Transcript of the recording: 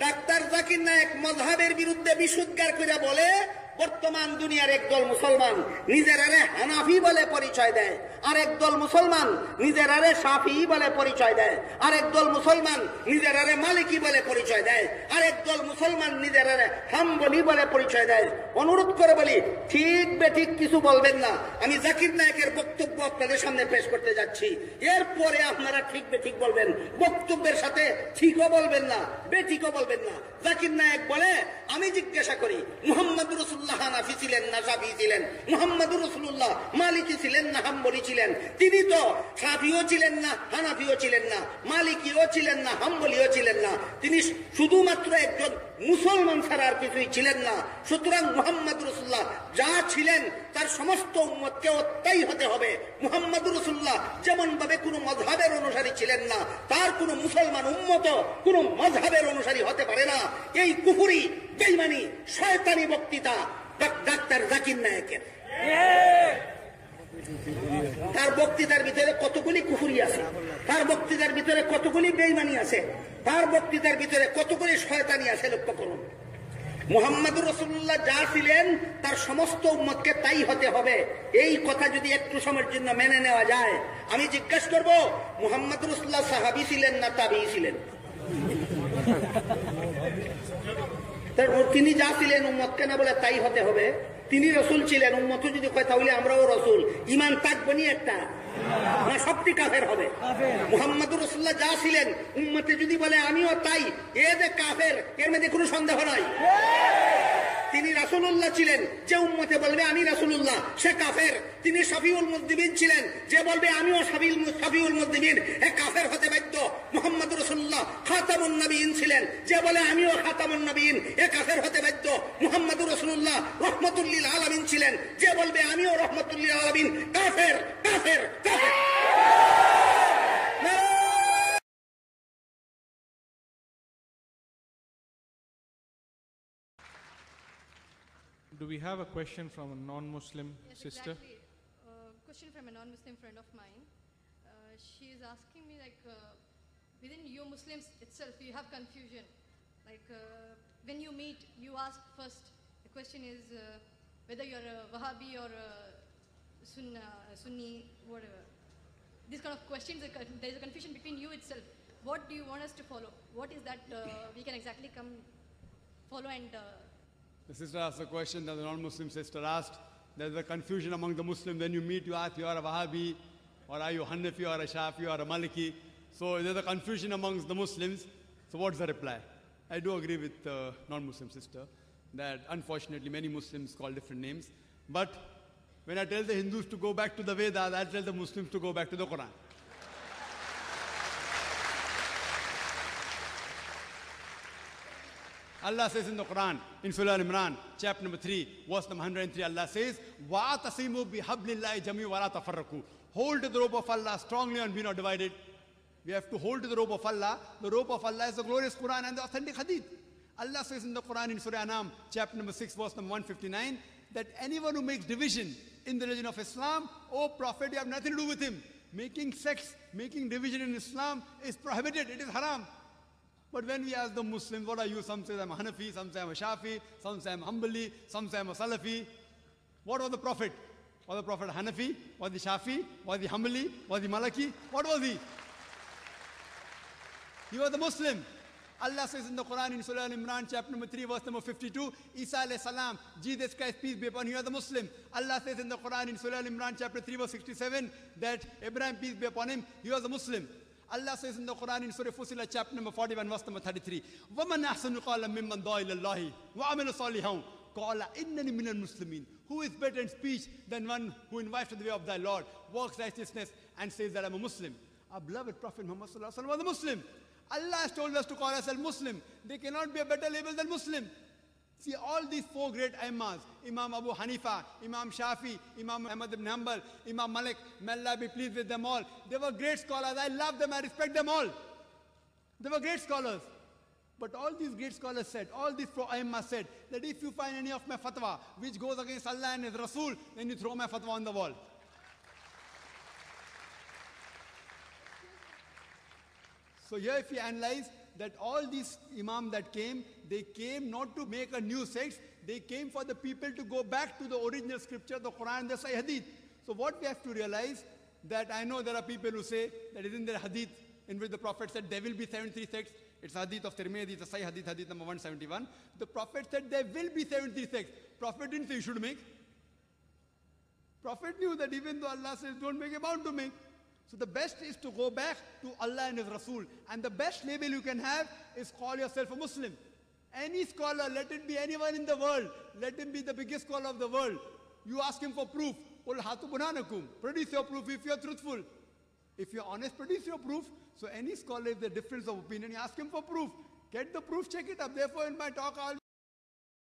Doctor Zakir Naik মযহাবের বিরুদ্ধে বিশুদ্ধার করে বলে বর্তমান দুনিয়ার একদল মুসলমান নিজেরারে হানাফি বলে পরিচয় দেয়, আর একদল মুসলমান নিজেরারে শাফি বলে পরিচয় দেয়, আর একদল মুসলমান নিজেরারে মালিকি বলে পরিচয় দেয়, আর একদল মুসলমান নিজেরারে হাম্বলি বলে পরিচয় দেয়। অনুরোধ করে বলি, ঠিক বেঠিক কিছু বলবেন না। আমি জাকির নায়েকের বক্তব্য আপনাদের সামনে পেশ করতে যাচ্ছি, এরপরে আপনারা ঠিক বেঠিক বলবেন। বক্তব্যের সাথে ঠিকও বলবেন না, বেঠিকও বলবেন না। জাকির নায়েক বলে, আমি জিজ্ঞাসা করি মুহাম্মদুর রাসূলুল্লাহ হানাফি ছিলেন না শাফি ছিলেন? মুহাম্মদুর রাসূলুল্লাহ মালিকি ছিলেন না হাম্বলি ছিলেন? তিনি তো শাফিও ছিলেন না, হানাফিও ছিলেন না, মালিকিও ছিলেন না, হাম্বলিও ছিলেন না। তিনি শুধুমাত্র একজন মুসলমান ছাড়া আর কিছুই ছিলেন না। সুতরাং মুহাম্মদুর রাসূলুল্লাহ যা ছিলেন তার সমস্ত উম্মতকেও তাই হতে হবে। মুহাম্মদুর রাসূলুল্লাহ যেমন ভাবে কোনো মযহাবের অনুসারী ছিলেন না, তার কোনো মুসলমান উম্মতও কোনো মযহাবের অনুসারী হতে পারে না। এই কুফরি, বেঈমানি, শয়তানি বক্তৃতা ডাক্তার জাকির নায়েকের। তার বক্তৃতার ভিতরে কতগুলি কুফরি আছে, তার বক্তৃতার ভিতরে কতগুলি বেঈমানি আছে, তার বক্তৃতার ভিতরে কতগুলি শয়তানি আছে, লক্ষ্য করুন। মুহাম্মদুর রাসূলুল্লাহ যা ছিলেন তার সমস্ত উম্মতকে তাই হতে হবে, এই কথা যদি একটু সময়ের জন্য মেনে নেওয়া যায়, আমি জিজ্ঞাসা করব মুহাম্মদুর রাসূলুল্লাহ সাহাবী ছিলেন না তাবিঈ ছিলেন? তিনি যা ছিলেন উম্মতকে না বলে তাই হতে হবে। তিনি রসুল ছিলেন, উম্মত যদি কয় তাহলে আমরাও রসুল, ইমান থাকবে নি একটা না সবটি কাফের হবে? মুহাম্মদুর রাসূলুল্লাহ যা ছিলেন উম্মতে যদি বলে আমিও তাই, এ যে কাফের, এর মধ্যে কোনো সন্দেহ নাই। তিনি রাসূলুল্লাহ ছিলেন, যে উম্মতে বলবে আমি রাসূলুল্লাহ সে কাফের। তিনি শফিউল মুযনিবিন ছিলেন, যে বলবে আমিও শফিউল মুযনিবিন এ কাফের হতে বাধ্য। মুহাম্মদুর রাসূলুল্লাহ খাতামুন নবিয়্যিন ছিলেন, যে বলে আমিও খাতামুন নবিয়্যিন এ কাফের হতে বাধ্য। মুহাম্মদুর রাসূলুল্লাহ রাহমাতুল লিল আলামিন ছিলেন, যে বলবে আমিও রাহমাতুল লিল আলামিন কাফের কাফের কাফের। Do we have a question from a non-Muslim sister? Exactly. Question from a non-Muslim friend of mine. She is asking me, like, within you Muslims itself, you have confusion. Like, when you meet, you ask first. The question is whether you're a Wahhabi or a Sunni, whatever. These kind of questions, there is a confusion between you itself. What do you want us to follow? What is that we can exactly come follow and... The sister asked a question that the non-Muslim sister asked. There's a confusion among the Muslims. When you meet, you ask, you are a Wahhabi, or are you Hanafi, or a Shafi, or a Maliki? So there's a confusion amongst the Muslims. So what's the reply? I do agree with the non-Muslim sister that unfortunately many Muslims call different names. But when I tell the Hindus to go back to the Vedas, I tell the Muslims to go back to the Quran. Allah says in the Quran, in Surah Al-Imran, chapter number 3, verse number 103, Allah says, وَاعْتَصِمُوا بِحَبْلِ اللَّهِ جَمِيعًا وَلَا تَفَرَّقُوا. Hold to the rope of Allah strongly and be not divided. We have to hold to the rope of Allah. The rope of Allah is the glorious Quran and the authentic Hadith. Allah says in the Quran, in Surah Anam, chapter number 6, verse number 159, that anyone who makes division in the religion of Islam, oh Prophet, you have nothing to do with him. Making sects, making division in Islam is prohibited, it is haram. But when we ask the Muslims, what are you? Some say I'm a Hanafi, some say I'm a Shafi, some say I'm Hanbali, some say I'm a Salafi. What was the Prophet? Was the Prophet Hanafi? Was he Shafi? Was he Hanbali? Was he Maliki? What was he? He was a Muslim. Allah says in the Quran, in Surah Al-Imran, chapter number 3, verse number 52, Isa alayhi salam, Jesus Christ, peace be upon him, he was a Muslim. Allah says in the Quran, in Surah Al-Imran, chapter 3, verse 67, that Abraham, peace be upon him, he was a Muslim. Allah says in the Quran, in Surah Fussilat, chapter number 41, verse number 33, وَمَنْ أَحْسَنُ قَالًا مِمَّنْ دَعَا إِلَى اللَّهِ وَعَمِلَ صَالِحًا قَالَ إِنَّنِي مِنَ الْمُسْلِمِينَ. Who is better in speech than one who invites to the way of thy Lord, works righteousness, and says that I'm a Muslim? Our beloved Prophet Muhammad sallallahu alaihi wasallam was a Muslim. Allah has told us to call ourselves Muslim. There cannot be a better label than Muslim. See, all these four great Imams, Imam Abu Hanifa, Imam Shafi, Imam Ahmad ibn Hanbal, Imam Malik, may Allah be pleased with them all. They were great scholars. I love them. I respect them all. They were great scholars. But all these great scholars said, all these four Imams said, that if you find any of my fatwa which goes against Allah and His Rasul, then you throw my fatwa on the wall. So here if we analyze, that all these imams that came, they came not to make a new sect, they came for the people to go back to the original scripture, the Quran, the Sahih Hadith. So what we have to realize, that I know there are people who say that isn't there Hadith in which the Prophet said there will be 73 sects. It's Hadith of Tirmidhi, it's a Sahih Hadith, Hadith number 171. The Prophet said there will be 73 sects. Prophet didn't say you should make. Prophet knew that even though Allah says don't make, you're bound to make. So the best is to go back to Allah and His Rasul. And the best label you can have is call yourself a Muslim. Any scholar, let it be anyone in the world, let him be the biggest scholar of the world. You ask him for proof. Qul hatu burhanakum. Produce your proof if you're truthful. If you're honest, produce your proof. So any scholar, if there's a difference of opinion, you ask him for proof. Get the proof, check it up. Therefore, in my talk, I'll